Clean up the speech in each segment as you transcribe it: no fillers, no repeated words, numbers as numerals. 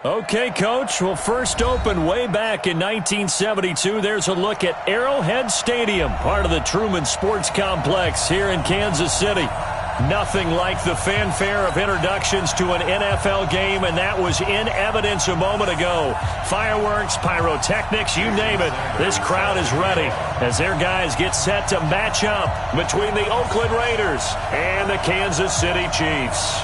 Okay, Coach. Well, first opened way back in 1972. There's a look at Arrowhead Stadium, part of the Truman Sports Complex here in Kansas City. Nothing like the fanfare of introductions to an NFL game, and that was in evidence a moment ago. Fireworks, pyrotechnics, you name it. This crowd is ready as their guys get set to match up between the Oakland Raiders and the Kansas City Chiefs.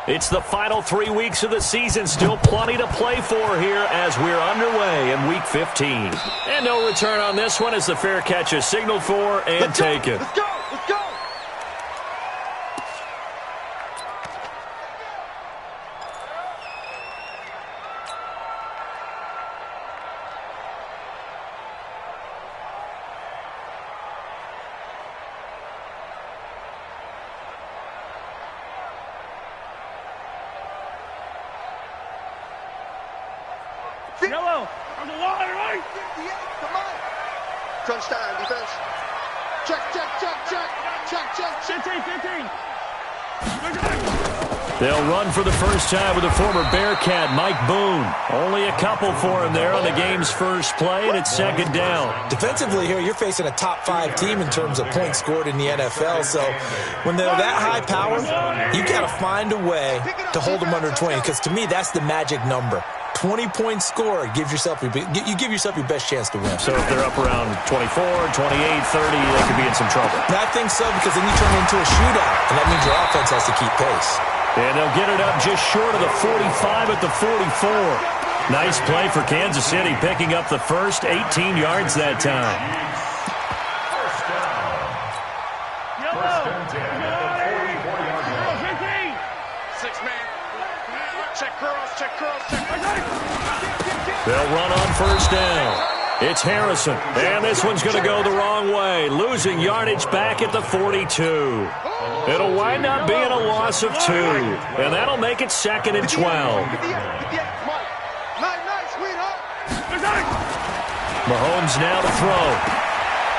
It's the final 3 weeks of the season. Still plenty to play for here as we're underway in Week 15. And no return on this one as the fair catch is signaled for and taken. Let's go! Let's go! Yellow, on the line, right? Come on. Crunch time, defense. Check, check, check, check. Check, check, check. 15. They'll run for the first time with the former Bearcat, Mike Boone. Only a couple for him there on the game's first play, and it's second down. Defensively here, you're facing a top-5 team in terms of points scored in the NFL, so when they're that high power, you've got to find a way to hold them under 20, because to me, that's the magic number. 20-point score gives yourself you give yourself your best chance to win. So if they're up around 24, 28, 30, they could be in some trouble. I think so, because then you turn it into a shootout, and that means your offense has to keep pace. And they'll get it up just short of the 45 at the 44. Nice play for Kansas City, picking up the first 18 yards that time. They'll run on first down. It's Harrison, and this one's going to go the wrong way, losing yardage back at the 42. It'll wind up being a loss of 2, and that'll make it 2nd and 12. Mahomes now to throw.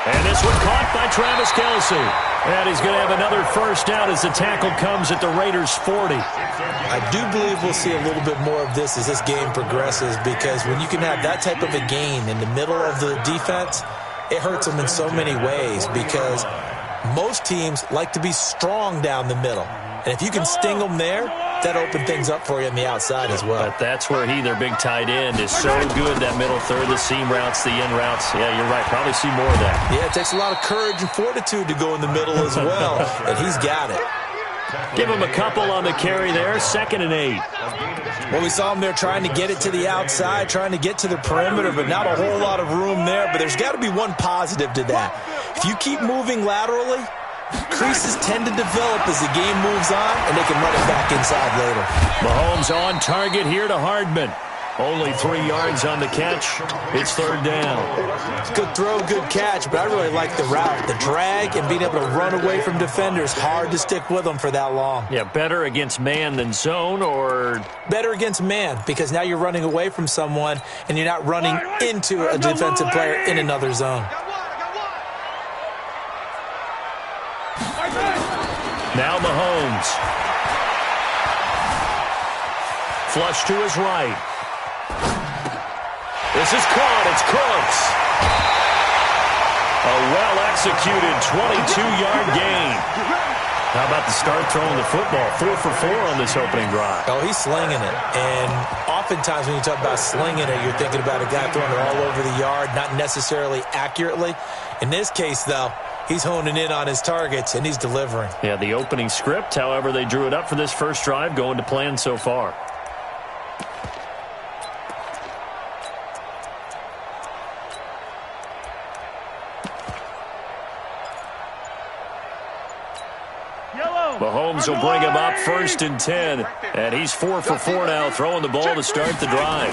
And this one caught by Travis Kelce. And he's going to have another first down as the tackle comes at the Raiders' 40. I do believe we'll see a little bit more of this as this game progresses, because when you can have that type of a gain in the middle of the defense, it hurts them in so many ways, because most teams like to be strong down the middle. And if you can sting them there, that opens things up for you on the outside as well. But that's where their big tight end, is so good, that middle third, the seam routes, the in routes. Yeah, you're right. Probably see more of that. Yeah, it takes a lot of courage and fortitude to go in the middle as well, and he's got it. Give him a couple on the carry there, 2nd and 8. Well, we saw him there trying to get it to the outside, trying to get to the perimeter, but not a whole lot of room there. But there's got to be one positive to that. If you keep moving laterally, creases tend to develop as the game moves on, and they can run it back inside later. Mahomes on target here to Hardman. Only 3 yards on the catch. It's 3rd down. Good throw, good catch, but I really like the route. The drag and being able to run away from defenders, hard to stick with them for that long. Yeah, better against man than zone, or? Better against man, because now you're running away from someone, and you're not running into a defensive player in another zone. Now Mahomes. Flush to his right. This is caught. It's Cooks. A well-executed 22-yard gain. How about the start throwing the football? 4 for 4 on this opening drive. Oh, he's slinging it. And oftentimes when you talk about slinging it, you're thinking about a guy throwing it all over the yard, not necessarily accurately. In this case, though, he's honing in on his targets, and he's delivering. Yeah, the opening script, however, they drew it up for this first drive, going to plan so far. Mahomes will bring him up 1st and 10. And he's 4 for 4 now, throwing the ball to start the drive.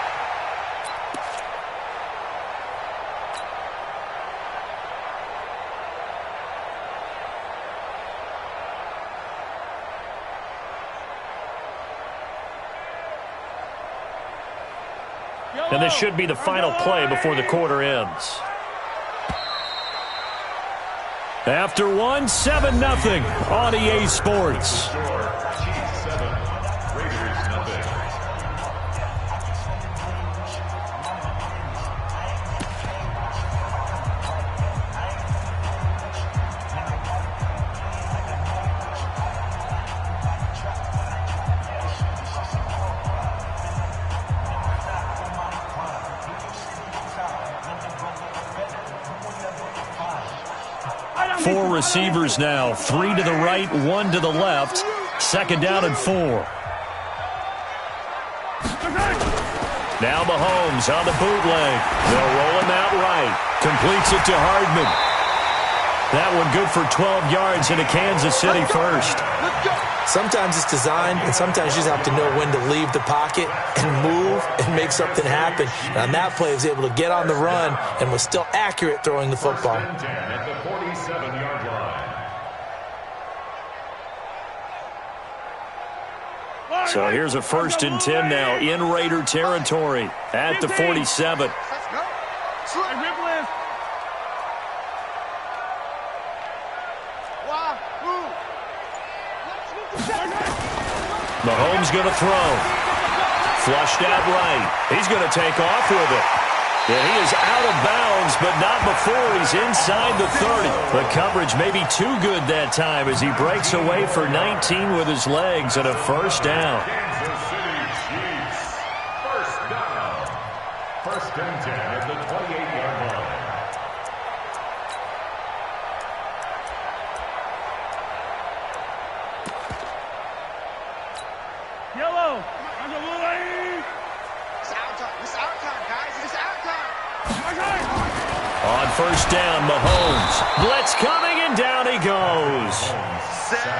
And this should be the final play before the quarter ends. After one, 7-0 on EA Sports. Four receivers now, 3 to the right, 1 to the left. Second down and 4. Now Mahomes on the bootleg. They'll roll him out right. Completes it to Hardman. That one good for 12 yards into Kansas City first. Sometimes it's designed, and sometimes you just have to know when to leave the pocket and move and make something happen. And on that play, he was able to get on the run and was still accurate throwing the football. At the 47-yard line. So here's a 1st and 10 now in Raider territory at the 47. Mahomes going to throw. Flushed out right. He's going to take off with it. And he is out of bounds, but not before he's inside the 30. The coverage may be too good that time as he breaks away for 19 with his legs and a 1st down. Kansas City Chiefs. 1st down. 1st and 10 at the 28-yard line. Yellow. It's our time. It's our time, guys. It's our time. On 1st down, Mahomes. Blitz coming, and down he goes.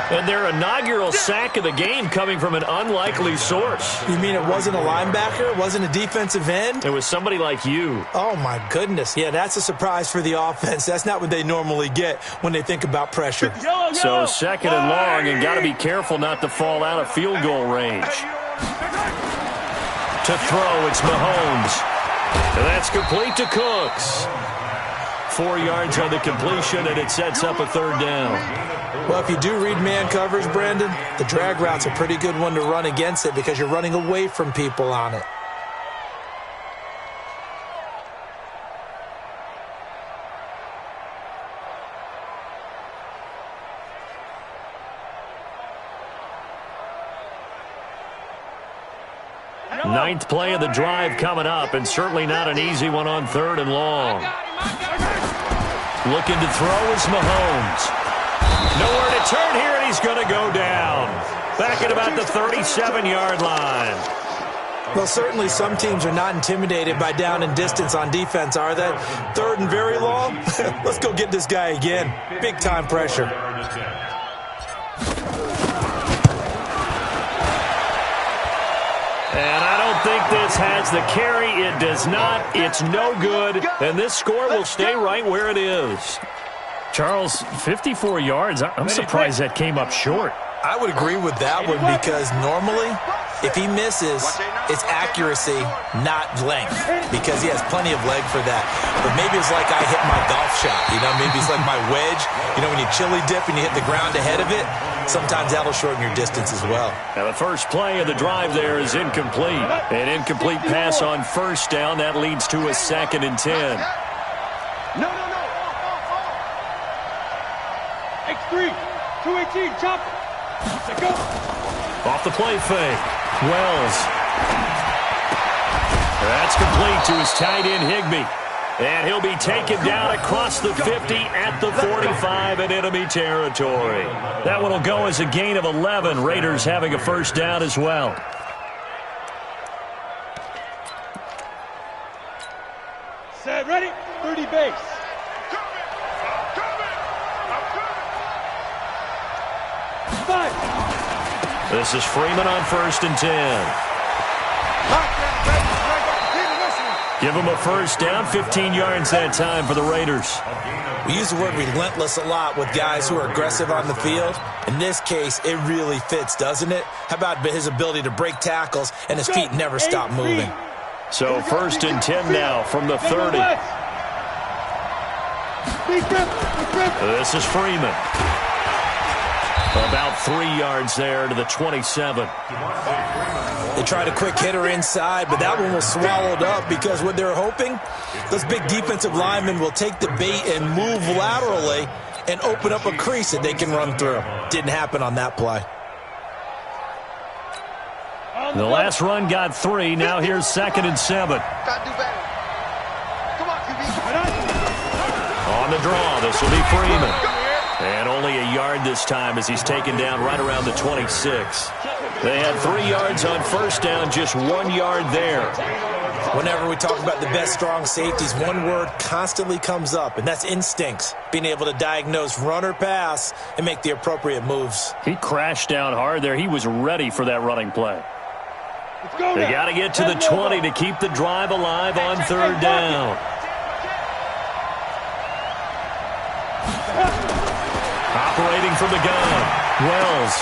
And their inaugural sack of the game coming from an unlikely source. You mean it wasn't a linebacker? It wasn't a defensive end? It was somebody like you. Oh, my goodness. Yeah, that's a surprise for the offense. That's not what they normally get when they think about pressure. So 2nd and long, and got to be careful not to fall out of field goal range. To throw, it's Mahomes. And that's complete to Cooks. 4 yards on the completion, and it sets up a 3rd down. Well, if you do read man coverage, Brandon, the drag route's a pretty good one to run against it because you're running away from people on it. Ninth play of the drive coming up, and certainly not an easy one on 3rd and long. Looking to throw is Mahomes. Nowhere to turn here, and he's going to go down. Back at about the 37-yard line. Well, certainly some teams are not intimidated by down and distance on defense, are they? 3rd and very long? Let's go get this guy again. Big-time pressure. And I don't think this has the carry. It does not. It's no good. And this score will stay right where it is. Charles, 54 yards. I'm surprised that came up short. I would agree with that one because normally, if he misses, it's accuracy, not length, because he has plenty of leg for that. But maybe it's like I hit my golf shot, maybe it's like my wedge. When you chili dip and you hit the ground ahead of it, sometimes that'll shorten your distance as well. Now the first play of the drive there is incomplete. An incomplete pass on 1st down. That leads to a 2nd and 10. No. X3, 218, chop. Go. Off the play fake. Wells. That's complete to his tight end, Higbee. And he'll be taken down across the 50 at the 45 in enemy territory. That one will go as a gain of 11. Raiders having a 1st down as well. Set, ready, 30 base. This is Freeman on 1st and 10. Give him a 1st down, 15 yards that time for the Raiders. We use the word relentless a lot with guys who are aggressive on the field. In this case, it really fits, doesn't it? How about his ability to break tackles and his feet never stop moving? So 1st and 10 now from the 30. This is Freeman. About 3 yards there to the 27. They tried a quick hitter inside, but that one was swallowed up because what they're hoping, those big defensive linemen will take the bait and move laterally and open up a crease that they can run through. Didn't happen on that play. The last run got 3. Now here's 2nd and 7. Gotta do better. Come on, QB. On the draw, this will be Freeman. And only a yard this time as he's taken down right around the 26. They had 3 yards on 1st down, just 1 yard there. Whenever we talk about the best strong safeties, one word constantly comes up, and that's instincts. Being able to diagnose run or pass and make the appropriate moves. He crashed down hard there. He was ready for that running play. They got to get to the 20 to keep the drive alive on 3rd down. Operating from the gun, Wells.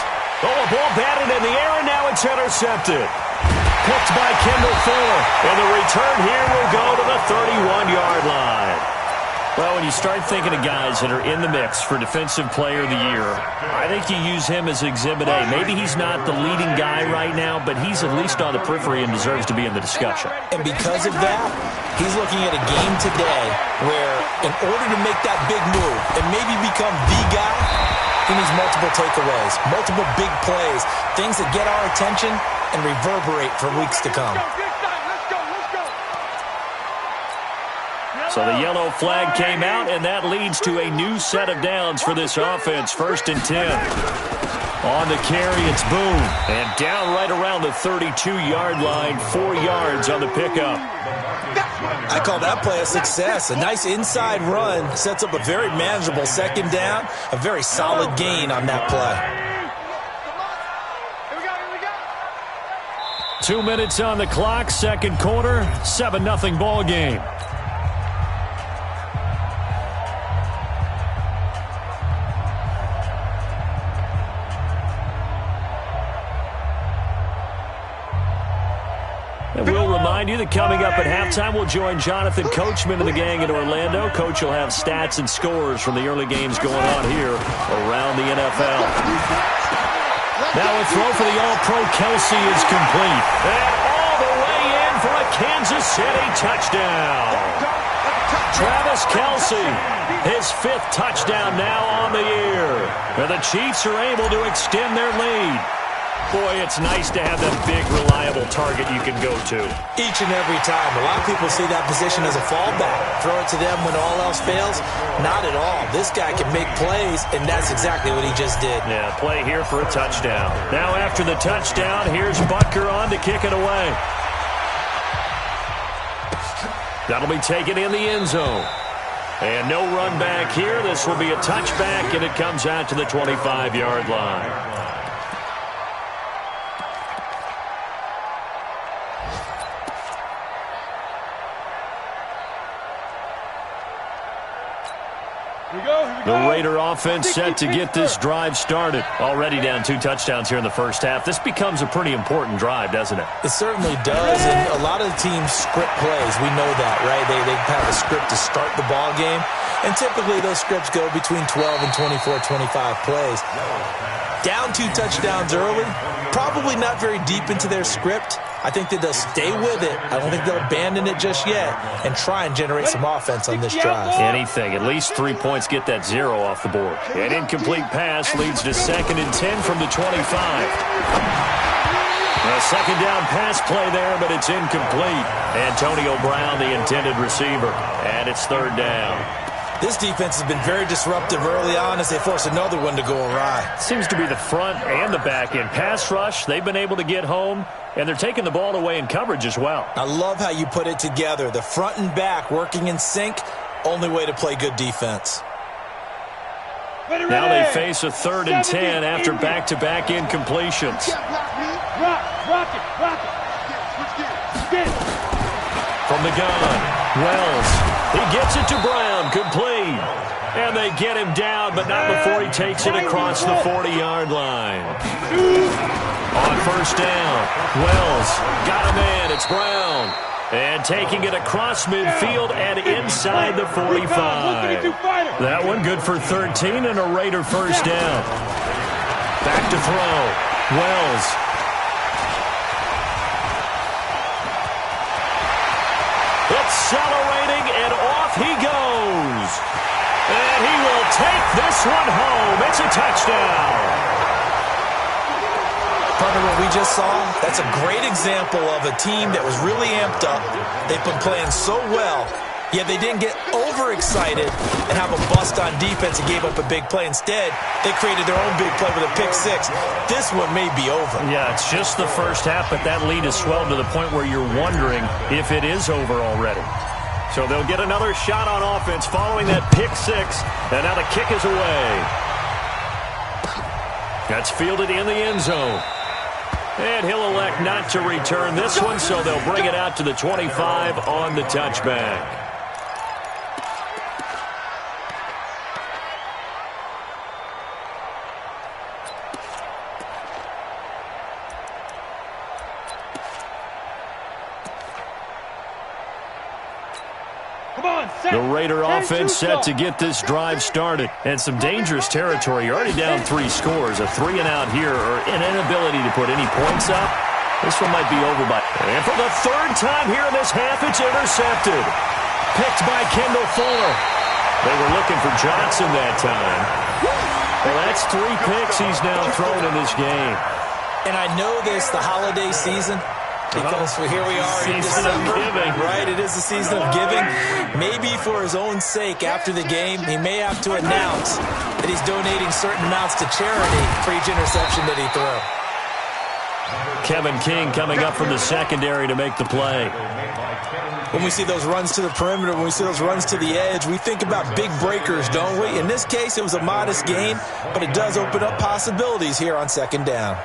Oh, a ball batted in the air, and now it's intercepted. Picked by Kendall Fuller. And the return here will go to the 31-yard line. Well, when you start thinking of guys that are in the mix for Defensive Player of the Year, I think you use him as Exhibit A. Maybe he's not the leading guy right now, but he's at least on the periphery and deserves to be in the discussion. And because of that, he's looking at a game today where in order to make that big move and maybe become the guy, he needs multiple takeaways, multiple big plays, things that get our attention and reverberate for weeks to come. So the yellow flag came out, and that leads to a new set of downs for this offense. 1st and 10. On the carry, it's Boone. And down right around the 32-yard line, 4 yards on the pickup. I call that play a success. A nice inside run sets up a very manageable 2nd down, a very solid gain on that play. 2 minutes on the clock, 2nd quarter, 7-0 ball game. And we'll remind you that coming up at halftime, we'll join Jonathan Coachman and the gang in Orlando. Coach will have stats and scores from the early games going on here around the NFL. Now a throw for the All-Pro Kelsey is complete. And all the way in for a Kansas City touchdown. Travis Kelsey, his 5th touchdown now on the year. And the Chiefs are able to extend their lead. Boy, it's nice to have that big, reliable target you can go to. Each and every time. A lot of people see that position as a fallback. Throw it to them when all else fails. Not at all. This guy can make plays, and that's exactly what he just did. Yeah, play here for a touchdown. Now after the touchdown, here's Butker on to kick it away. That'll be taken in the end zone. And no run back here. This will be a touchback, and it comes out to the 25-yard line. The Raider offense set to get this drive started. Already down 2 touchdowns here in the first half. This becomes a pretty important drive, doesn't it? It certainly does, and a lot of the teams script plays. We know that, right? They have a script to start the ball game, and typically those scripts go between 12 and 24, 25 plays. Down 2 touchdowns early, probably not very deep into their script. I think that they'll stay with it. I don't think they'll abandon it just yet and try and generate some offense on this drive. Anything. At least 3 points get that 0 off the board. An incomplete pass leads to 2nd and 10 from the 25. A 2nd down pass play there, but it's incomplete. Antonio Brown, the intended receiver. And it's 3rd down. This defense has been very disruptive early on as they force another one to go awry. Seems to be the front and the back end. Pass rush, they've been able to get home, and they're taking the ball away in coverage as well. I love how you put it together. The front and back working in sync, only way to play good defense. Now they face a 3rd and 10 after back-to-back incompletions. From the gun, Wells. He gets it to Brown, complete. And they get him down, but not before he takes it across the 40-yard line. On 1st down, Wells got him in. It's Brown. And taking it across midfield and inside the 45. That one good for 13 and a Raider first down. Back to throw. Wells. Accelerating, and off he goes. And he will take this one home. It's a touchdown. Partner, what we just saw, that's a great example of a team that was really amped up. They've been playing so well, yet they didn't get overexcited and have a bust on defense and gave up a big play. Instead, they created their own big play with a pick six. This one may be over. Yeah, it's just the first half, but that lead has swelled to the point where you're wondering if it is over already. So they'll get another shot on offense following that pick six, and now the kick is away. That's fielded in the end zone. And he'll elect not to return this one, so they'll bring it out to the 25 on the touchback. The Raider offense set to get this drive started. And some dangerous territory. You're already down 3 scores. A 3-and-out here, or an inability to put any points up. This one might be over by... And for the third time here in this half, it's intercepted. Picked by Kendall Fuller. They were looking for Johnson that time. Well, that's 3 picks he's now thrown in this game. And I know this, the holiday season... Because here we are in December, right? It is the season of giving. Maybe for his own sake, after the game, he may have to announce that he's donating certain amounts to charity for each interception that he throws. Kevin King coming up from the secondary to make the play. When we see those runs to the perimeter, when we see those runs to the edge, we think about big breakers, don't we? In this case, it was a modest gain, but it does open up possibilities here on second down.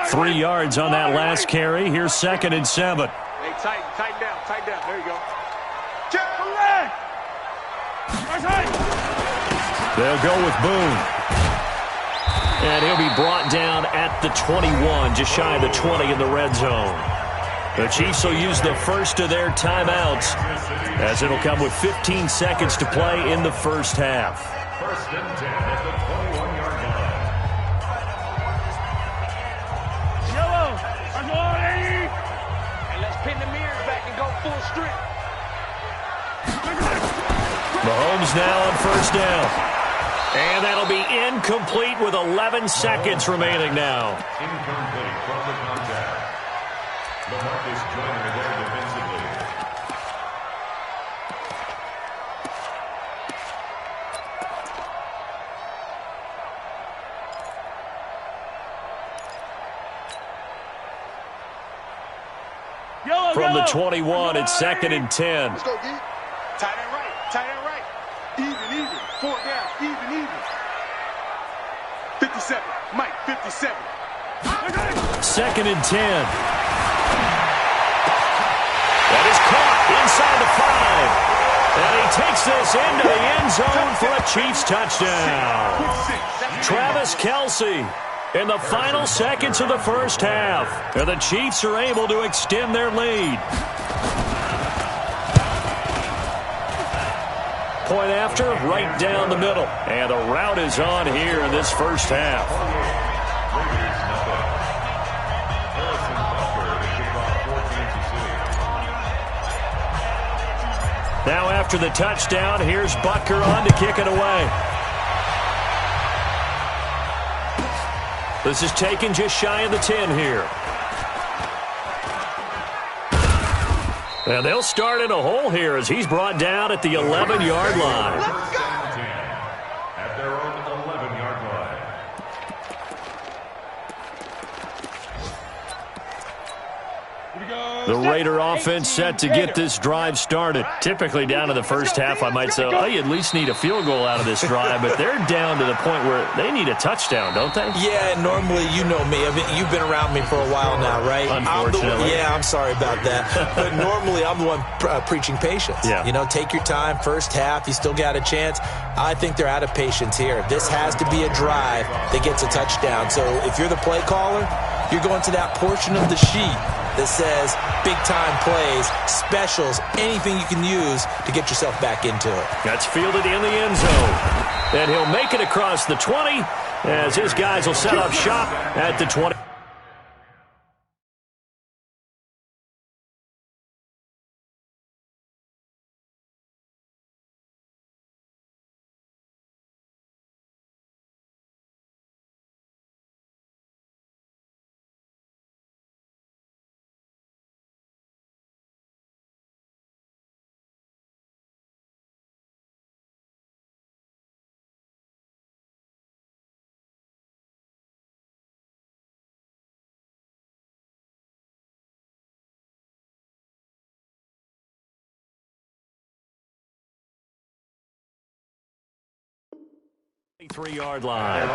3 yards on that last carry. Here's 2nd and 7. Hey, tighten down. There you go. They'll go with Boone. And he'll be brought down at the 21, just shy of the 20 in the red zone. The Chiefs will use the first of their timeouts, as it'll come with 15 seconds to play in the first half. 1st and 10 at the 21-yard line. And let's pin the mirrors back and go full strength. Mahomes now on 1st down. And that'll be incomplete with 11 seconds remaining now. Incomplete from the contact. LaMarcus Joyner there defensively. From the 21, it's 2nd and 10. Let's go, Geek. Tight end right. Even. 4 down. Even. 57. Mike, 57. 2nd and 10. That is caught inside the 5. And he takes this into the end zone for a Chiefs touchdown. Travis Kelce in the final seconds of the first half. And the Chiefs are able to extend their lead. Point after, right down the middle. And the route is on here in this first half. Now after the touchdown, here's Butker on to kick it away. This is taken just shy of the 10 here. And they'll start in a hole here as he's brought down at the 11-yard line. At their own 11-yard line. The Raider offense set to get this drive started. Typically down to the first half, I might say, oh, you at least need a field goal out of this drive, but they're down to the point where they need a touchdown, don't they? Yeah, and normally, you know me. I mean, you've been around me for a while now, right? Unfortunately. I'm sorry about that. But normally, I'm the one preaching patience. Yeah. You know, take your time. First half, you still got a chance. I think they're out of patience here. This has to be a drive that gets a touchdown. So if you're the play caller, you're going to that portion of the sheet that says big-time plays, specials, anything you can use to get yourself back into it. That's fielded in the end zone. And he'll make it across the 20 as his guys will set up shop at the 20. Three-yard line.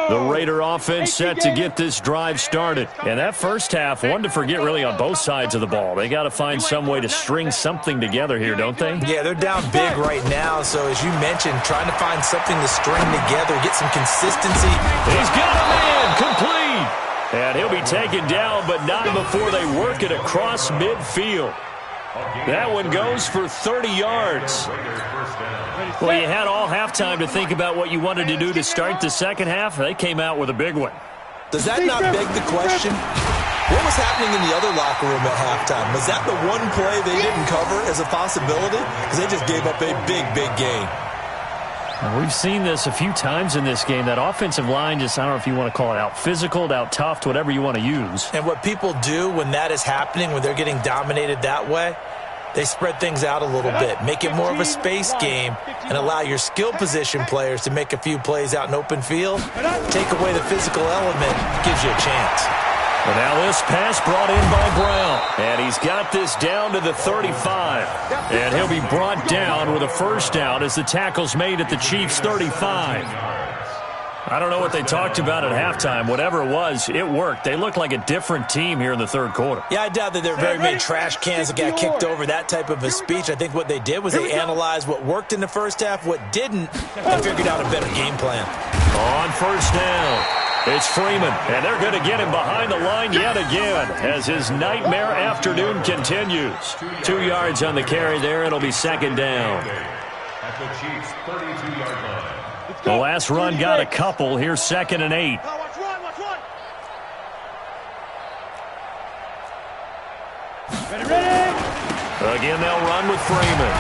The Raider offense set to get this drive started. And that first half, one to forget really on both sides of the ball. They got to find some way to string something together here, don't they? Yeah, they're down big right now. So as you mentioned, trying to find something to string together, get some consistency. He's got a man complete. And he'll be taken down, but not before they work it across midfield. That one goes for 30 yards. Well, you had all halftime to think about what you wanted to do to start the second half. They came out with a big one. Does that not beg the question? What was happening in the other locker room at halftime? Was that the one play they didn't cover as a possibility? Because they just gave up a big, big gain. Well, we've seen this a few times in this game. That offensive line just, I don't know if you want to call it out physical, out tough, whatever you want to use. And what people do when that is happening, when they're getting dominated that way, they spread things out a little bit, make it more of a space game, and allow your skill position players to make a few plays out in open field. Take away the physical element, gives you a chance. Well, now this pass brought in by Brown. And he's got this down to the 35. And he'll be brought down with a first down as the tackle's made at the Chiefs' 35. I don't know what they talked about at halftime. Whatever it was, it worked. They look like a different team here in the third quarter. Yeah, I doubt that there are very many trash cans that got kicked over, that type of a speech. I think what they did was they analyzed what worked in the first half, what didn't, and figured out a better game plan. On first down, it's Freeman, and they're going to get him behind the line yet again as his nightmare afternoon continues. 2 yards on the carry there. It'll be second down. At the Chiefs' 32-yard line. The last run got a couple. Here's 2nd and 8. Watch one. Ready. Again, they'll run with Freeman.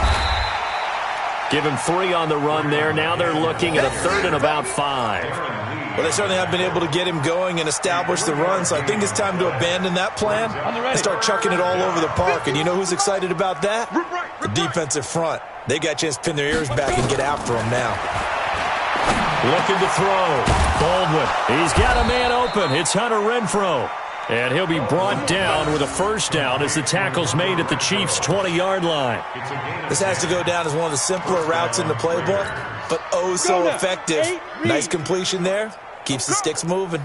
Give him 3 on the run there. Now they're looking at a 3rd and about 5. Well, they certainly have been able to get him going and establish the run, so I think it's time to abandon that plan and start chucking it all over the park. And you know who's excited about that? The defensive front. They got a chance to pin their ears back and get after him now. Looking to throw. Baldwin. He's got a man open. It's Hunter Renfrow. And he'll be brought down with a first down as the tackle's made at the Chiefs' 20-yard line. This has to go down as one of the simpler routes in the playbook, but oh so effective. Nice completion there. Keeps the sticks moving.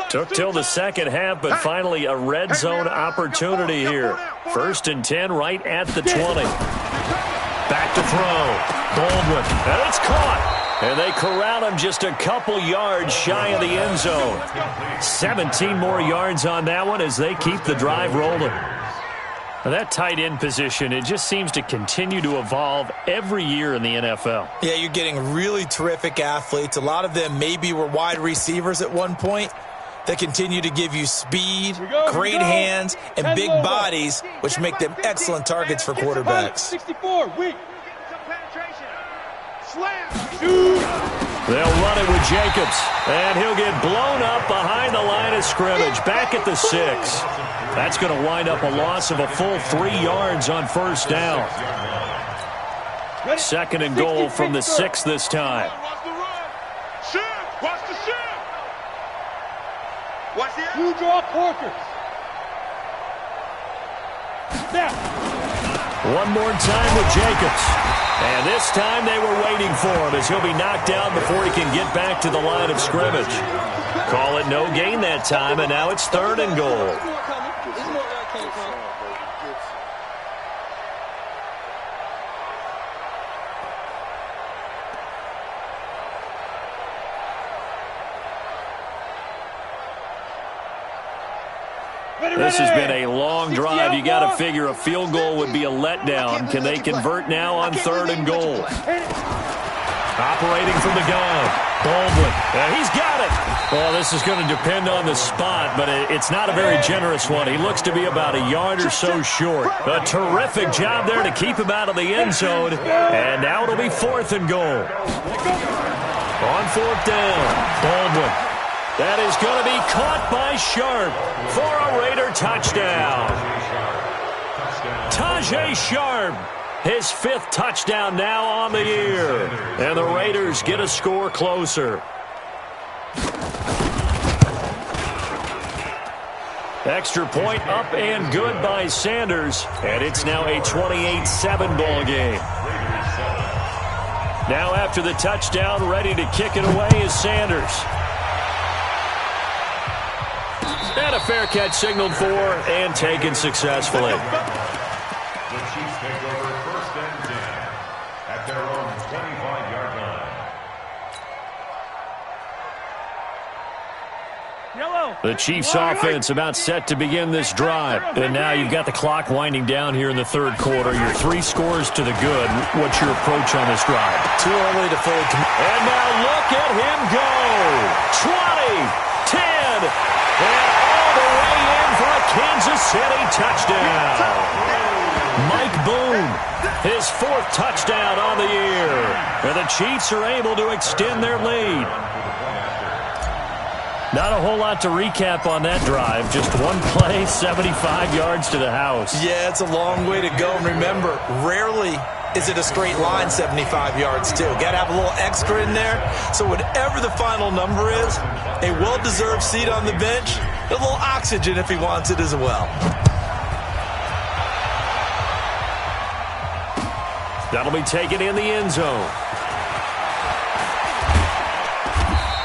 Took till the second half, but finally a red zone opportunity here. 1st and 10 right at the 20. Back to throw. Baldwin. And it's caught. And they corral him just a couple yards shy of the end zone. 17 more yards on that one as they keep the drive rolling. That tight end position, it just seems to continue to evolve every year in the NFL. Yeah, you're getting really terrific athletes. A lot of them maybe were wide receivers at one point that continue to give you speed, great hands, and big bodies, which make them excellent targets for quarterbacks. 64, weak. They'll run it with Jacobs, and he'll get blown up behind the line of scrimmage, back at the 6. That's going to wind up a loss of a full 3 yards on first down. 2nd and goal from the 6 this time. Watch the shift. Watch the Two draw Corkers. Now. One more time with Jacobs. And this time they were waiting for him as he'll be knocked down before he can get back to the line of scrimmage. Call it no gain that time, and now it's 3rd and goal. This has been a long drive. You got to figure a field goal would be a letdown. Can they convert now on 3rd and goal? Operating from the gun. Baldwin. He's got it. Well, this is going to depend on the spot, but it's not a very generous one. He looks to be about a yard or so short. A terrific job there to keep him out of the end zone. And now it'll be 4th and goal. On 4th down, Baldwin. That is going to be caught by Sharp for a Raider touchdown. Tajay Sharp, his 5th touchdown now on the year. And the Raiders get a score closer. Extra point up and good by Sanders. And it's now a 28-7 ball game. Now after the touchdown, ready to kick it away is Sanders. And a fair catch signaled for and taken successfully. The Chiefs take over 1st and 10 at their own 25-yard line. The Chiefs offense about set to begin this drive. And now you've got the clock winding down here in the 3rd quarter. Your 3 scores to the good. What's your approach on this drive? Too early to fully commit. And now look at him go. 20, 10, and all the way in for a Kansas City touchdown. Mike Boone, his 4th touchdown on the year. And the Chiefs are able to extend their lead. Not a whole lot to recap on that drive. Just one play, 75 yards to the house. Yeah, it's a long way to go. And remember, rarely is it a straight line 75 yards, too. Got to have a little extra in there. So whatever the final number is, a well-deserved seat on the bench, a little oxygen if he wants it as well. That'll be taken in the end zone.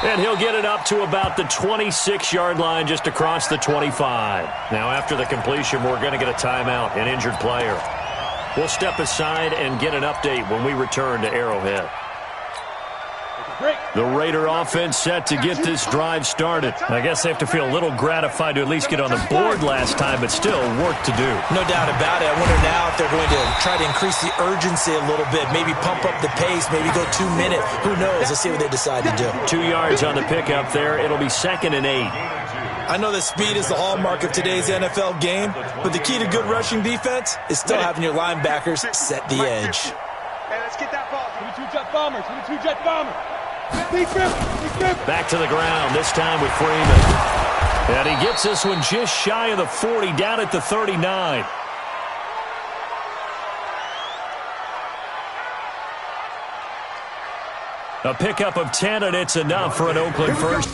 And he'll get it up to about the 26-yard line, just across the 25. Now, after the completion, we're going to get a timeout, an injured player. We'll step aside and get an update when we return to Arrowhead. The Raider offense set to get this drive started. I guess they have to feel a little gratified to at least get on the board last time, but still work to do. No doubt about it. I wonder now if they're going to try to increase the urgency a little bit, maybe pump up the pace, maybe go 2 minutes. Who knows? Let's see what they decide to do. 2 yards on the pickup there. It'll be 2nd and 8. I know that speed is the hallmark of today's NFL game, but the key to good rushing defense is still having your linebackers set the edge. Hey, let's get that ball. 22-jet bombers. 22-jet bombers. Back to the ground, this time with Freeman. And he gets this one just shy of the 40, down at the 39. A pickup of 10, and it's enough for an Oakland first.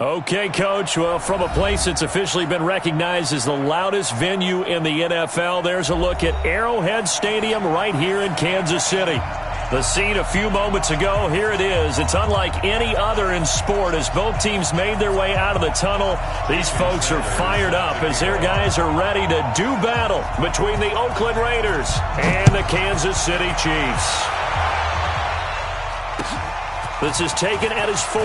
Okay, Coach. Well, from a place that's officially been recognized as the loudest venue in the NFL, there's a look at Arrowhead Stadium right here in Kansas City. The scene a few moments ago, here it is. It's unlike any other in sport as both teams made their way out of the tunnel. These folks are fired up as their guys are ready to do battle between the Oakland Raiders and the Kansas City Chiefs. This is taken at his 4.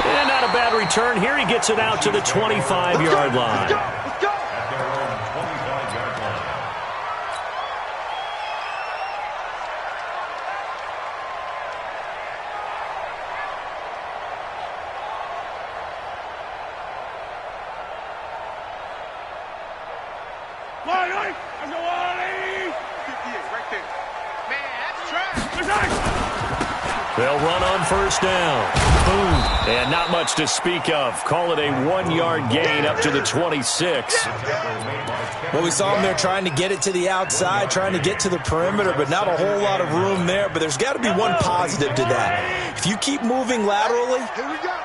And not a bad return. Here he gets it out to the 25-yard line. Let's go. They'll run on first down. Boom. And not much to speak of. Call it a 1-yard gain up to the 26. Well, we saw him there trying to get it to the outside, trying to get to the perimeter, but not a whole lot of room there. But there's got to be one positive to that. If you keep moving laterally,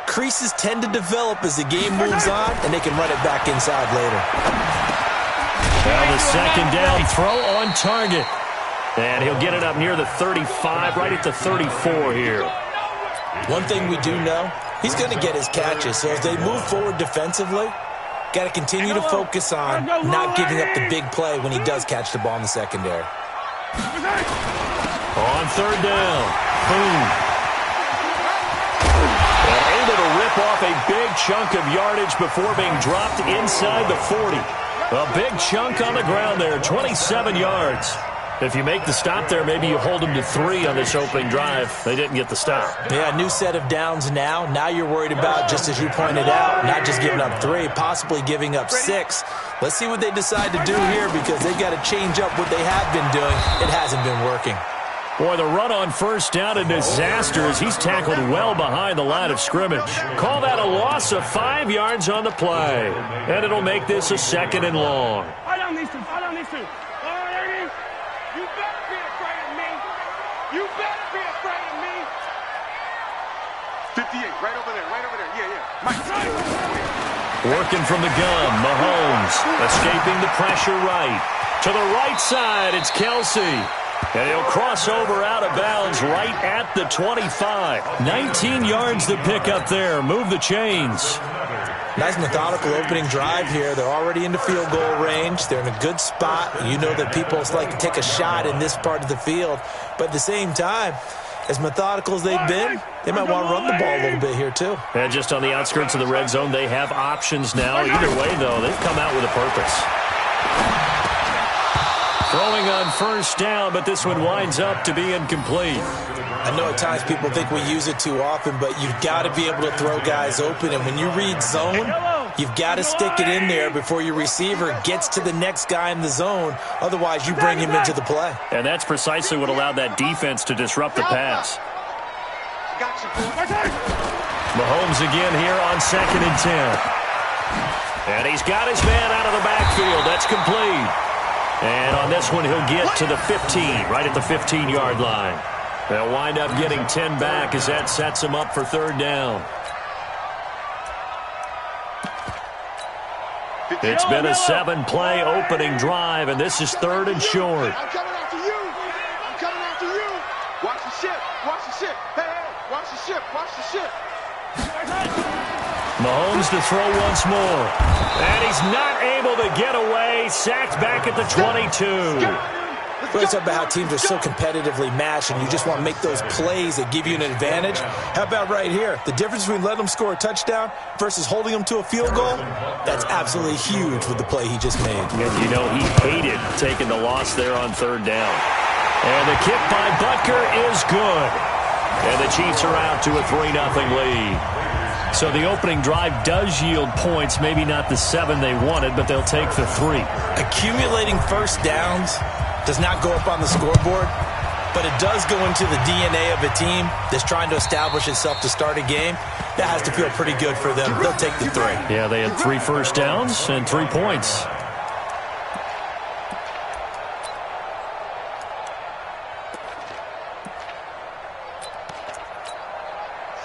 creases tend to develop as the game moves on, and they can run it back inside later. Now the second down throw on target. And he'll get it up near the 35, right at the 34 here. One thing we do know, he's going to get his catches. So as they move forward defensively, got to continue to focus on not giving up the big play when he does catch the ball in the secondary. On third down. Boom. And able to rip off a big chunk of yardage before being dropped inside the 40. A big chunk on the ground there, 27 yards. If you make the stop there, maybe you hold them to 3 on this opening drive. They didn't get the stop. Yeah, new set of downs now. Now you're worried about, just as you pointed out, not just giving up 3, possibly giving up 6. Let's see what they decide to do here because they've got to change up what they have been doing. It hasn't been working. Boy, the run on first down a disaster as he's tackled well behind the line of scrimmage. Call that a loss of 5 yards on the play. And it'll make this a 2nd and long. I don't need to. You better be afraid of me. You better be afraid of me. 58, right over there. Yeah. Mike. Working from the gun, Mahomes escaping the pressure right. To the right side, it's Kelsey. And he'll cross over out of bounds right at the 25. 19 yards to pick up there. Move the chains. Nice methodical opening drive here. They're already into field goal range. They're in a good spot. You know that people like to take a shot in this part of the field. But at the same time, as methodical as they've been, they might want to run the ball a little bit here too. And just on the outskirts of the red zone, they have options now. Either way, though, they've come out with a purpose. Throwing on first down, but this one winds up to be incomplete. I know at times people think we use it too often, but you've got to be able to throw guys open. And when you read zone, you've got to stick it in there before your receiver gets to the next guy in the zone. Otherwise, you bring him into the play. And that's precisely what allowed that defense to disrupt the pass. Mahomes again here on 2nd and 10. And he's got his man out of the backfield. That's complete. And on this one, he'll get to the 15, right at the 15-yard line. They'll wind up getting 10 back as that sets him up for third down. It's been a 7-play opening drive, and this is 3rd and short. I'm coming after you. Watch the ship. Hey, watch the ship. Mahomes to throw once more. And he's not able to get away. Sacked back at the 22. We talk about how teams are so competitively matched and you just want to make those plays that give you an advantage. How about right here? The difference between letting them score a touchdown versus holding them to a field goal, that's absolutely huge with the play he just made. And you know he hated taking the loss there on third down. And the kick by Butker is good. And the Chiefs are out to a 3-0 lead. So the opening drive does yield points, maybe not the 7 they wanted, but they'll take the 3. Accumulating first downs does not go up on the scoreboard, but it does go into the DNA of a team that's trying to establish itself to start a game. That has to feel pretty good for them. They'll take the 3. Yeah, they had 3 first downs and 3 points.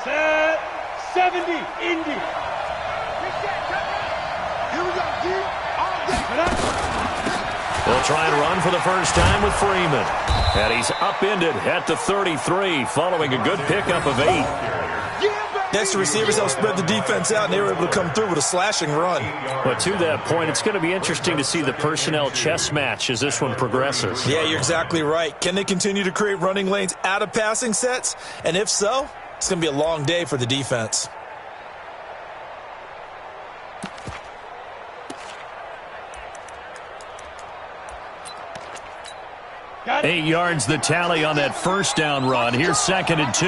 Set. They'll try and run for the first time with Freeman. And he's upended at the 33 following a good pickup of 8. Next to receivers, they'll spread the defense out, and they were able to come through with a slashing run. But to that point, it's going to be interesting to see the personnel chess match as this one progresses. Yeah, you're exactly right. Can they continue to create running lanes out of passing sets? And if so, it's going to be a long day for the defense. Got it. 8 yards the tally on that first down run. Here's 2nd and 2.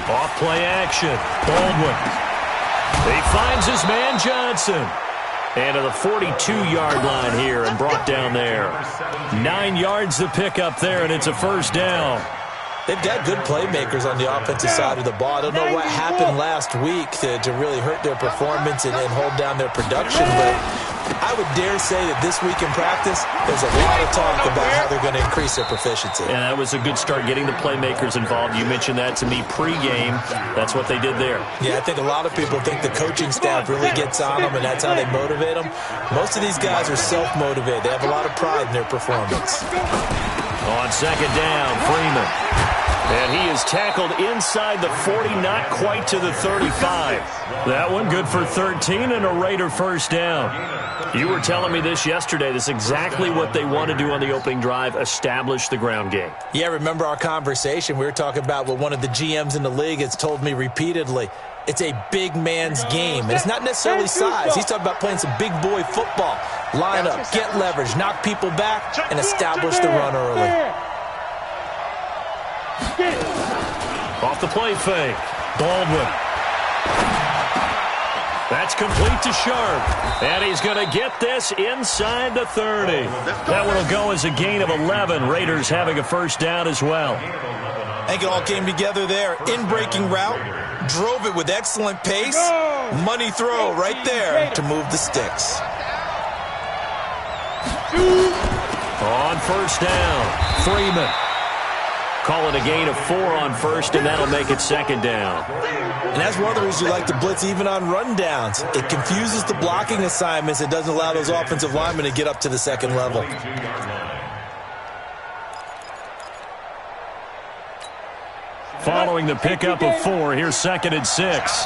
Off play action. Baldwin. He finds his man Johnson. And to the 42-yard line here and brought down there. 9 yards the pick up there, and it's a first down. They've got good playmakers on the offensive side of the ball. I don't know what happened last week to really hurt their performance and hold down their production, but I would dare say that this week in practice, there's a lot of talk about how they're going to increase their proficiency. And that was a good start, getting the playmakers involved. You mentioned that to me pregame. That's what they did there. Yeah, I think a lot of people think the coaching staff really gets on them, and that's how they motivate them. Most of these guys are self-motivated. They have a lot of pride in their performance. On 2nd down, Freeman. And he is tackled inside the 40, not quite to the 35. That one good for 13 and a Raider first down. You were telling me this yesterday. This is exactly what they want to do on the opening drive, establish the ground game. Yeah, remember our conversation? We were talking about what one of the GMs in the league has told me repeatedly. It's a big man's game. And it's not necessarily size. He's talking about playing some big boy football. Line up, get leverage, knock people back, and establish the run early. Off the play fake. Baldwin. That's complete to Sharp. And he's going to get this inside the 30. That one will go as a gain of 11. Raiders having a first down as well. I think it all came together there. In-breaking route. Drove it with excellent pace. Money throw right there to move the sticks. On first down, Freeman. Call it a gain of 4 on first, and that'll make it 2nd down. And that's one of the reasons you like to blitz even on rundowns. It confuses the blocking assignments. It doesn't allow those offensive linemen to get up to the second level. Following the pickup of 4, here's 2nd and 6.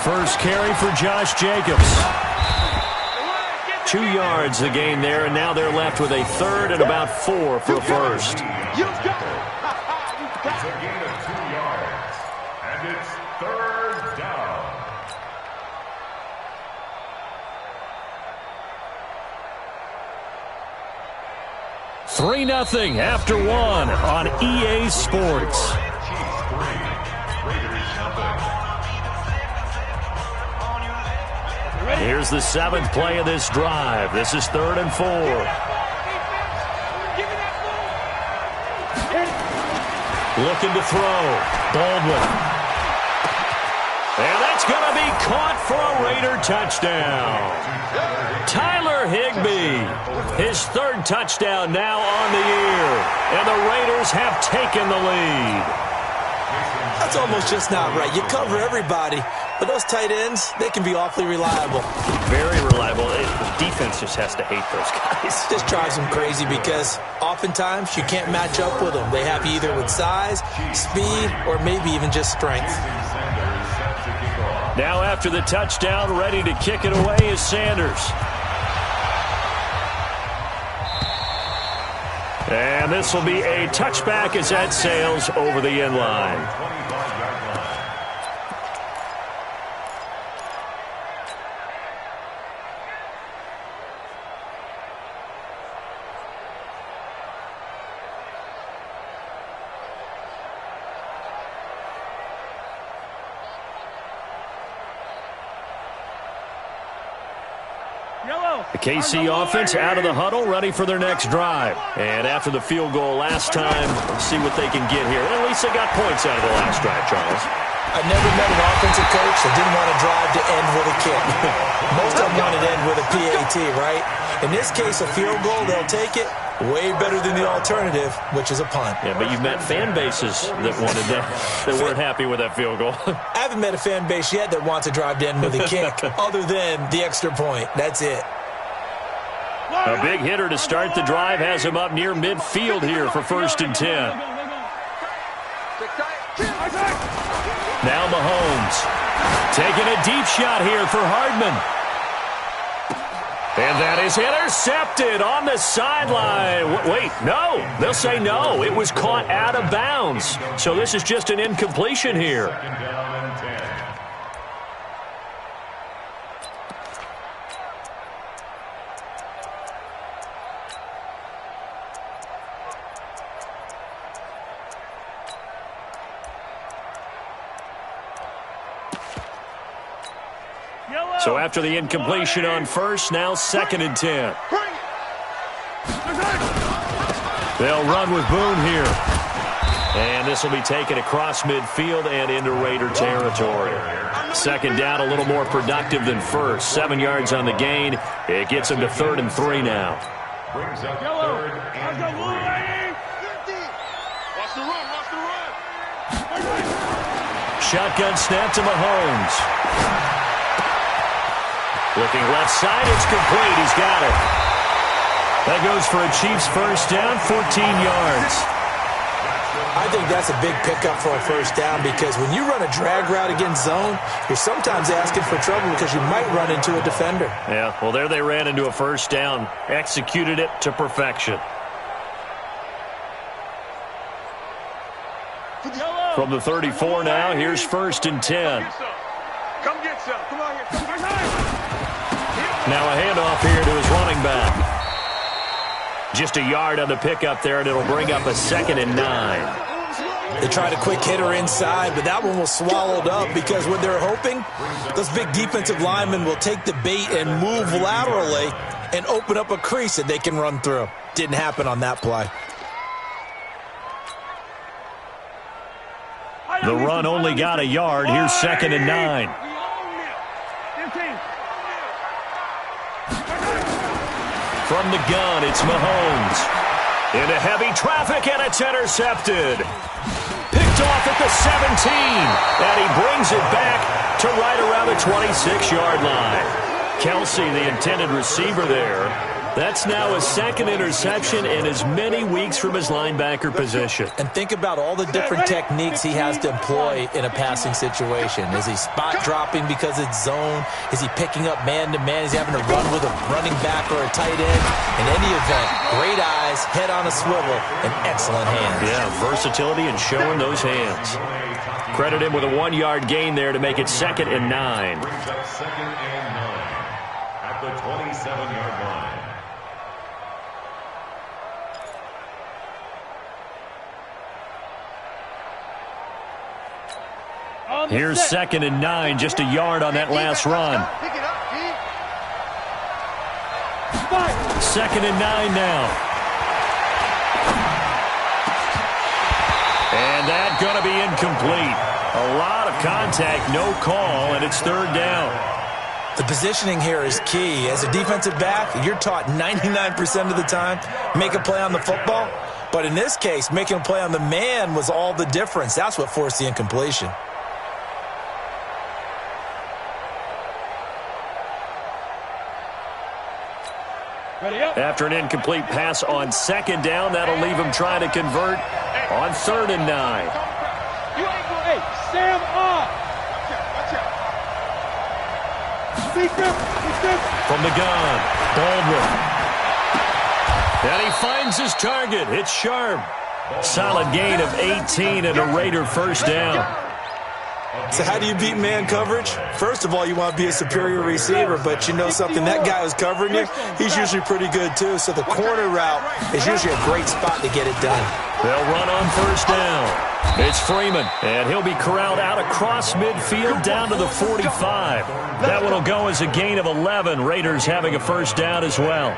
First carry for Josh Jacobs. 2 yards the gain there, and now they're left with a 3rd and about 4 for a first. It's a gain of 2 yards, and it's 3rd down. $3-0 after 1 on EA Sports. Here's the 7th play of this drive. This is 3rd and 4. Looking to throw. Baldwin. And that's going to be caught for a Raider touchdown. Tyler Higbee. His 3rd touchdown now on the year. And the Raiders have taken the lead. That's almost just not right. You cover everybody. But those tight ends, they can be awfully reliable. Very reliable. The defense just has to hate those guys. This drives them crazy because oftentimes you can't match up with them. They have you either with size, speed, or maybe even just strength. Now after the touchdown, ready to kick it away is Sanders. And this will be a touchback as that sails over the end line. The KC offense out of the huddle, ready for their next drive. And after the field goal last time, let's see what they can get here. At least they got points out of the last drive, Charles. I never met an offensive coach that didn't want to drive to end with a kick. Most of them want to end with a PAT, right? In this case, a field goal, they'll take it. Way better than the alternative, which is a punt. Yeah, but you've met fan bases that wanted that weren't happy with that field goal. I haven't met a fan base yet that wants to drive to end with a kick, other than the extra point. That's it. A big hitter to start the drive has him up near midfield here for 1st and 10. Now Mahomes taking a deep shot here for Hardman. And that is intercepted on the sideline. Wait, no. They'll say no. It was caught out of bounds. So this is just an incompletion here. So after the incompletion on first, now 2nd and 10. They'll run with Boone here. And this will be taken across midfield and into Raider territory. 2nd down, a little more productive than first. 7 yards on the gain. It gets them to 3rd and 3 now. Brings up 3rd and 3. Watch the run, watch the run. Shotgun snap to Mahomes. Looking left side, it's complete. He's got it. That goes for a Chiefs 1st down, 14 yards. I think that's a big pickup for a 1st down because when you run a drag route against zone, you're sometimes asking for trouble because you might run into a defender. Yeah, well, there they ran into a 1st down. Executed it to perfection. From the 34 now, here's 1st and 10. Come get some. Come on here. Now a handoff here to his running back. Just a yard on the pickup there, and it'll bring up a 2nd and 9. They tried a quick hitter inside, but that one was swallowed up because what they're hoping, those big defensive linemen will take the bait and move laterally and open up a crease that they can run through. Didn't happen on that play. The run only got a yard. Here's 2nd and 9. From the gun, it's Mahomes. Into heavy traffic, and it's intercepted. Picked off at the 17. And he brings it back to right around the 26-yard line. Kelsey, the intended receiver there. That's now his 2nd interception in as many weeks from his linebacker position. And think about all the different techniques he has to employ in a passing situation. Is he spot dropping because it's zone? Is he picking up man-to-man? Is he having to run with a running back or a tight end? In any event, great eyes, head on a swivel, and excellent hands. Yeah, versatility and showing those hands. Credit him with a 1-yard gain there to make it 2nd and 9. Brings up 2nd and 9 at the 27-yard line. Here's 2nd and 9, just a yard on that last run. 2nd and 9 now. And that's going to be incomplete. A lot of contact, no call, and it's 3rd down. The positioning here is key. As a defensive back, you're taught 99% of the time, make a play on the football. But in this case, making a play on the man was all the difference. That's what forced the incompletion. After an incomplete pass on 2nd down, that'll leave him trying to convert on 3rd and 9. Hey, Sam on. From the gun, Baldwin. And he finds his target. It's Sharp. Solid gain of 18 and a Raider 1st down. So how do you beat man coverage? First of all, you want to be a superior receiver, but you know something, that guy who's covering you, he's usually pretty good too. So the corner route is usually a great spot to get it done. They'll run on 1st down. It's Freeman, and he'll be corralled out across midfield down to the 45. That one will go as a gain of 11. Raiders having a 1st down as well.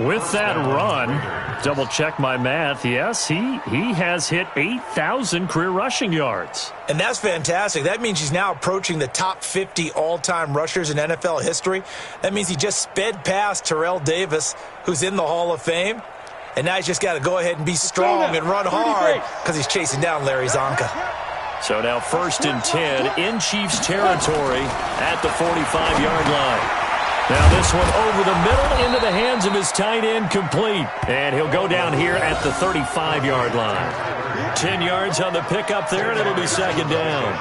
With that run, double check my math, yes, he has hit 8,000 career rushing yards. And that's fantastic. That means he's now approaching the top 50 all-time rushers in NFL history. That means he just sped past Terrell Davis, who's in the Hall of Fame. And now he's just got to go ahead and be strong and run hard because he's chasing down Larry Zonka. So now 1st and 10 in Chiefs territory at the 45-yard line. Now this one over the middle into the hands of his tight end, complete. And he'll go down here at the 35-yard line. 10 yards on the pickup there, and it'll be 2nd down.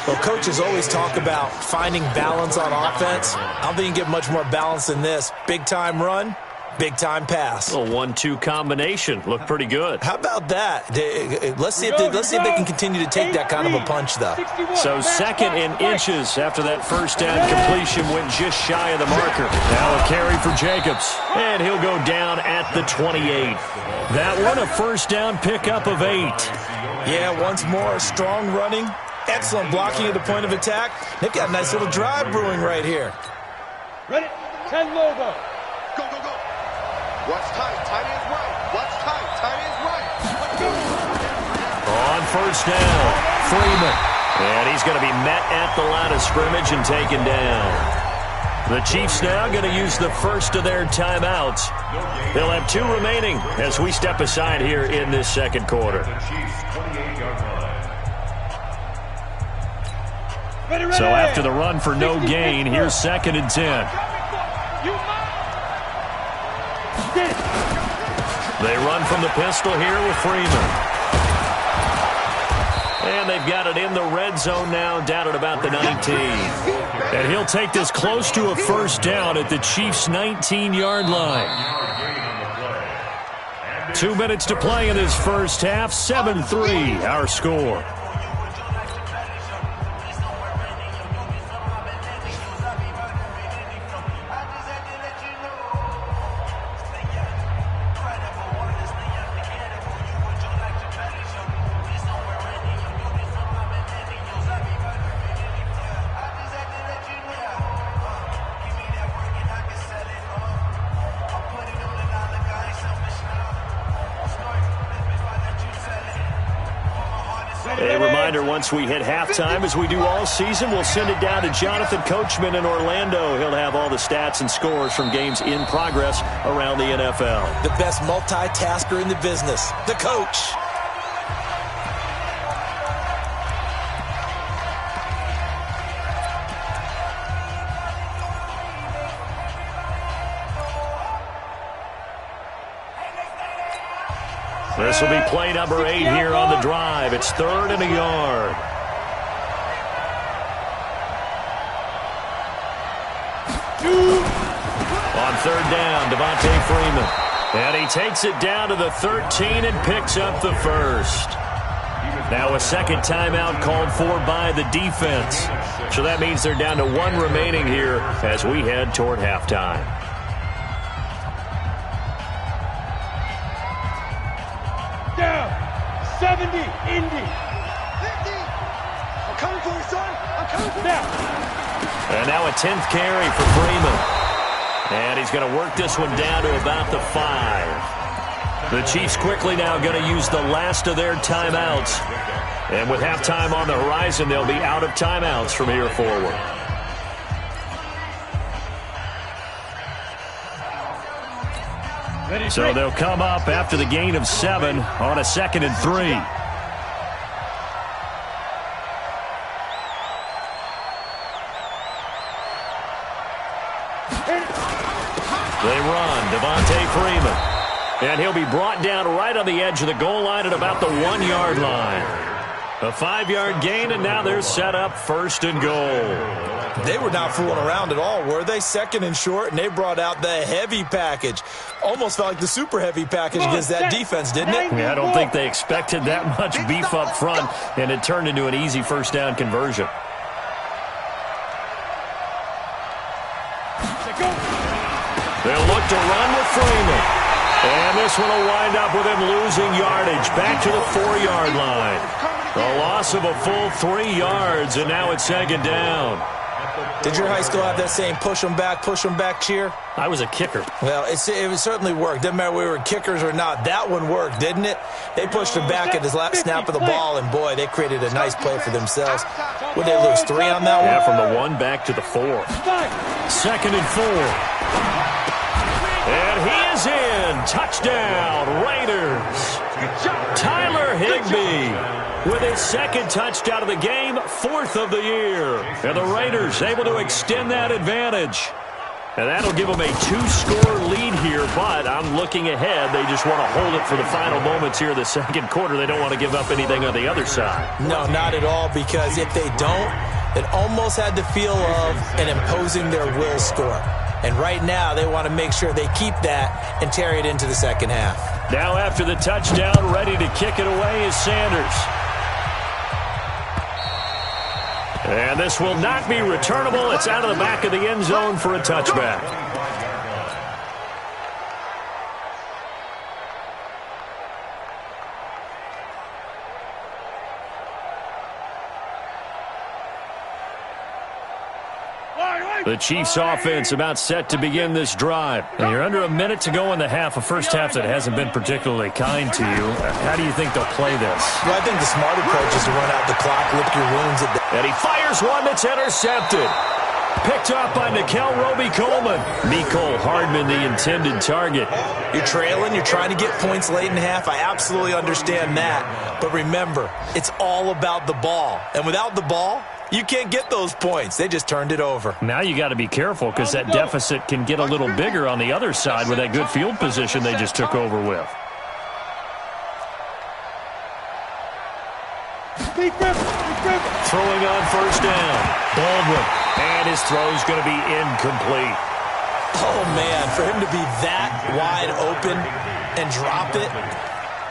Well, coaches always talk about finding balance on offense. I don't think you can get much more balance than this. Big-time run, big-time pass. A 1-2 combination. Looked pretty good. How about that? Let's see if they can continue to take that kind of a punch, though. So 2nd and inches after that first down completion went just shy of the marker. Now a carry for Jacobs, and he'll go down at the 28. That one a first down pickup of 8. Yeah, once more, strong running, excellent blocking at the point of attack. They've got a nice little drive brewing right here. Ready? 10 logo. Go, go, go. What's tight? Tight is right. What's tight? Tight is right. Let's go. On first down, Freeman. And he's going to be met at the line of scrimmage and taken down. The Chiefs now going to use the first of their timeouts. They'll have 2 remaining as we step aside here in this second quarter. So after the run for no gain, here's 2nd and 10. They run from the pistol here with Freeman. And they've got it in the red zone now, down at about the 19. And he'll take this close to a first down at the Chiefs' 19-yard line. 2 minutes to play in this first half. 7-3, our score. A reminder, once we hit halftime, as we do all season, we'll send it down to Jonathan Coachman in Orlando. He'll have all the stats and scores from games in progress around the NFL. The best multitasker in the business, the coach. This will be play number 8 here on the drive. It's 3rd and a yard. On 3rd down, Devontae Freeman. And he takes it down to the 13 and picks up the first. Now a second timeout called for by the defense. So that means they're down to 1 remaining here as we head toward halftime. Down. 70, Indy. 50. I'm coming for you, son. I'm coming for you. Now. And now a 10th carry for Freeman. And he's going to work this one down to about the 5. The Chiefs quickly now going to use the last of their timeouts. And with halftime on the horizon, they'll be out of timeouts from here forward. So they'll come up after the gain of 7 on a 2nd and 3. They run, Devontae Freeman. And he'll be brought down right on the edge of the goal line at about the 1-yard line. A 5-yard gain, and now they're set up 1st and goal. They were not fooling around at all, were they? 2nd and short, and they brought out the heavy package. Almost felt like the super heavy package against that defense, didn't it? Yeah, I don't think they expected that much beef up front, and it turned into an easy first down conversion. They'll look to run with Freeman. And this one will wind up with him losing yardage back to the 4-yard line. A loss of a full 3 yards, and now it's 2nd down. Did your high school have that same push them back cheer? I was a kicker. Well, it certainly worked. Didn't matter whether we were kickers or not. That one worked, didn't it? They pushed him back at his last snap of the ball, and boy, they created a nice play for themselves. Would they lose 3 on that one? Yeah, from the 1 back to the 4. 2nd and 4. And he is in. Touchdown, Raiders. Tyler Higbee with his 2nd touchdown of the game, 4th of the year. And the Raiders able to extend that advantage. And that'll give them a 2-score lead here, but I'm looking ahead. They just want to hold it for the final moments here in the 2nd quarter. They don't want to give up anything on the other side. No, not at all, because if they don't, it almost had the feel of an imposing their will score. And right now, they want to make sure they keep that and carry it into the 2nd half. Now after the touchdown, ready to kick it away is Sanders. And this will not be returnable. It's out of the back of the end zone for a touchback. The Chiefs offense about set to begin this drive. And you're under a minute to go in the half, a first half that hasn't been particularly kind to you. How do you think they'll play this? Well, I think the smart approach is to run out the clock, lick your wounds. And he fires one that's intercepted. Picked up by Nickel Roby-Coleman. Mecole Hardman, the intended target. You're trailing. You're trying to get points late in half. I absolutely understand that. But remember, it's all about the ball. And without the ball, you can't get those points. They just turned it over. Now you got to be careful because that deficit can get a little bigger on the other side with that good field position they just took over with. Throwing on first down. Baldwin. And his throw's going to be incomplete. Oh, man, for him to be that wide open and drop it.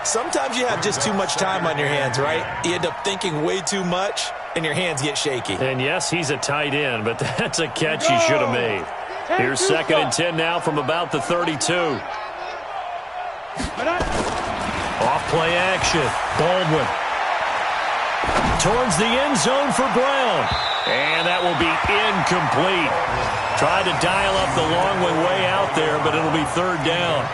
Sometimes you have just too much time on your hands, right? You end up thinking way too much, and your hands get shaky. And yes, he's a tight end, but that's a catch he should have made. Here's 2nd and 10 now from about the 32. Off play action. Baldwin. Towards the end zone for Brown. And that will be incomplete. Tried to dial up the long one way out there, but it'll be 3rd down.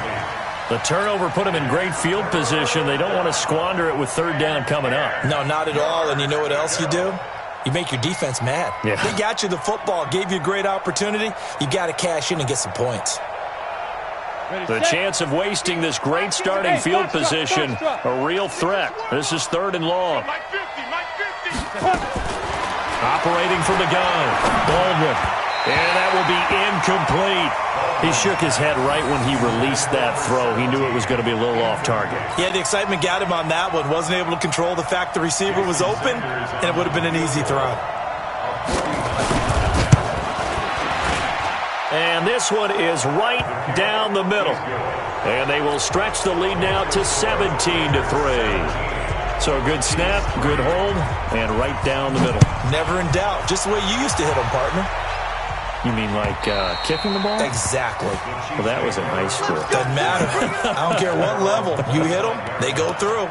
The turnover put them in great field position. They don't want to squander it with 3rd down coming up. No, not at all. And you know what else you do? You make your defense mad. Yeah. They got you the football, gave you a great opportunity. You got to cash in and get some points. The chance of wasting this great starting field position, a real threat. This is 3rd and long. Operating from the gun, Baldwin. And that will be incomplete. He shook his head right when he released that throw. He knew it was going to be a little off target. Yeah, the excitement got him on that one. Wasn't able to control the fact the receiver was open, and it would have been an easy throw. And this one is right down the middle. And they will stretch the lead now to 17-3. So a good snap, good hold, and right down the middle. Never in doubt. Just the way you used to hit them, partner. You mean like kicking the ball? Exactly. Well, that was in high school. Doesn't matter. I don't care what level. You hit them, they go through.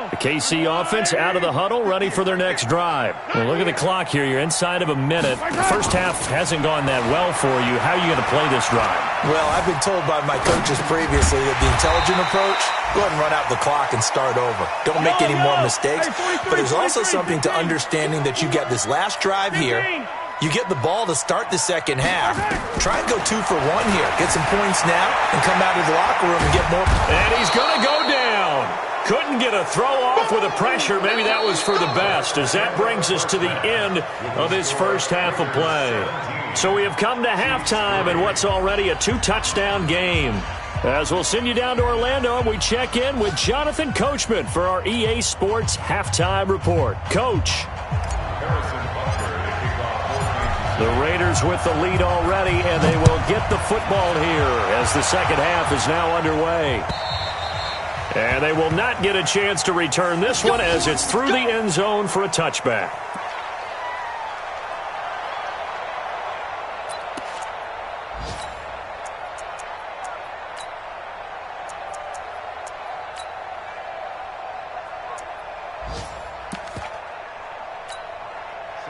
The KC offense out of the huddle, ready for their next drive. Well, look at the clock here. You're inside of a minute. The first half hasn't gone that well for you. How are you going to play this drive? Well, I've been told by my coaches previously that the intelligent approach, go ahead and run out the clock and start over. Don't make any more mistakes. But there's also something to understanding that you get this last drive here. You get the ball to start the 2nd half. Try and go 2 for 1 here. Get some points now and come out of the locker room and get more. And he's going to go down. Couldn't get a throw off with the pressure. Maybe that was for the best, as that brings us to the end of this first half of play. So we have come to halftime in what's already a 2-touchdown game. As we'll send you down to Orlando, and we check in with Jonathan Coachman for our EA Sports Halftime Report. Coach. The Raiders with the lead already, and they will get the football here as the second half is now underway. And they will not get a chance to return this one as it's through the end zone for a touchback.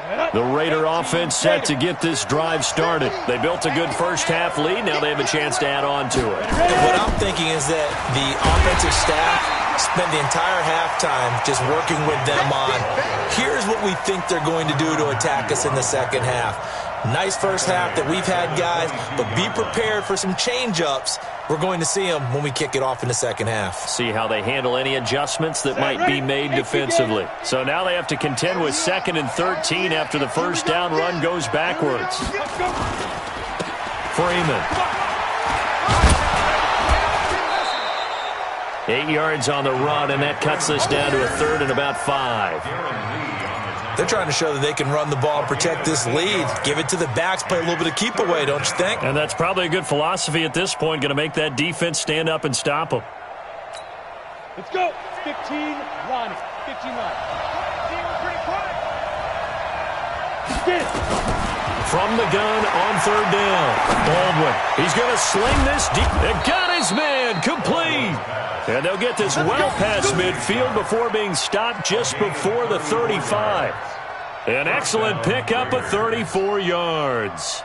The Raider offense set to get this drive started. They built a good first-half lead. Now they have a chance to add on to it. What I'm thinking is that the offensive staff spend the entire halftime just working with them on, here's what we think they're going to do to attack us in the second half. Nice first half that we've had, guys, but be prepared for some change-ups. We're going to see them when we kick it off in the second half. See how they handle any adjustments that might be made defensively. So now they have to contend with 2nd and 13 after the first down run goes backwards. Freeman. 8 yards on the run, and that cuts us down to a 3rd and about 5. They're trying to show that they can run the ball, protect this lead, give it to the backs, play a little bit of keep away, don't you think? And that's probably a good philosophy at this point, going to make that defense stand up and stop them. Let's go. 15, Ronnie. 15, Ronnie. From the gun on 3rd down. Baldwin. He's going to sling this deep. They got his man. Complete. And they'll get this well past midfield before being stopped just before the 35. An excellent pickup of 34 yards.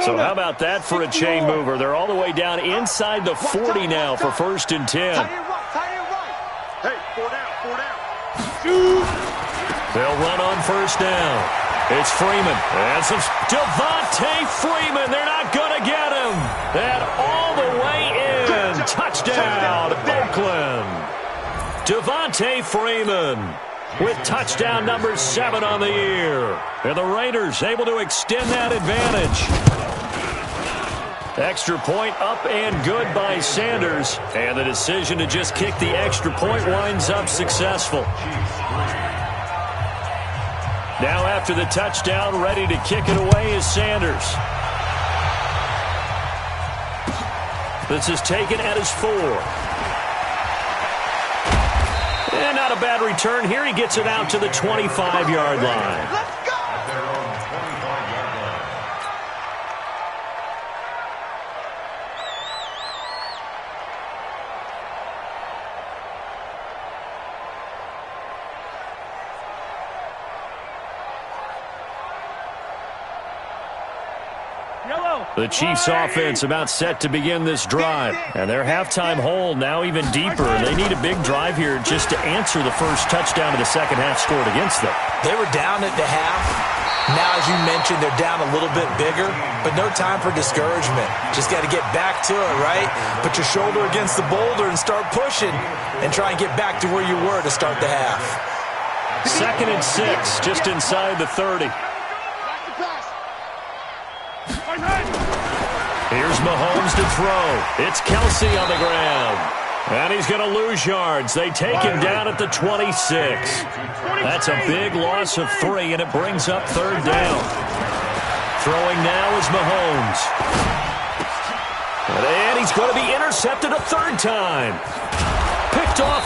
So how about that for a chain mover? They're all the way down inside the 40 now for 1st and 10. Hey, 4 down. They'll run on 1st down. It's Freeman. And some Devontae Freeman. They're not going to get him. And all the way in. Touchdown, Oakland. Devontae Freeman with touchdown number 7 on the year. And the Raiders able to extend that advantage. Extra point up and good by Sanders. And the decision to just kick the extra point winds up successful. Now after the touchdown, ready to kick it away is Sanders. This is taken at his 4. And not a bad return here. He gets it out to the 25-yard line. The Chiefs offense about set to begin this drive. And their halftime hole now even deeper. They need a big drive here just to answer the first touchdown of the second half scored against them. They were down at the half. Now, as you mentioned, they're down a little bit bigger, but no time for discouragement. Just got to get back to it, right? Put your shoulder against the boulder and start pushing and try and get back to where you were to start the half. 2nd and 6, just inside the 30. Here's Mahomes to throw. It's Kelsey on the ground. And he's going to lose yards. They take him down at the 26. That's a big loss of 3, and it brings up 3rd down. Throwing now is Mahomes. And he's going to be intercepted a 3rd time. Picked off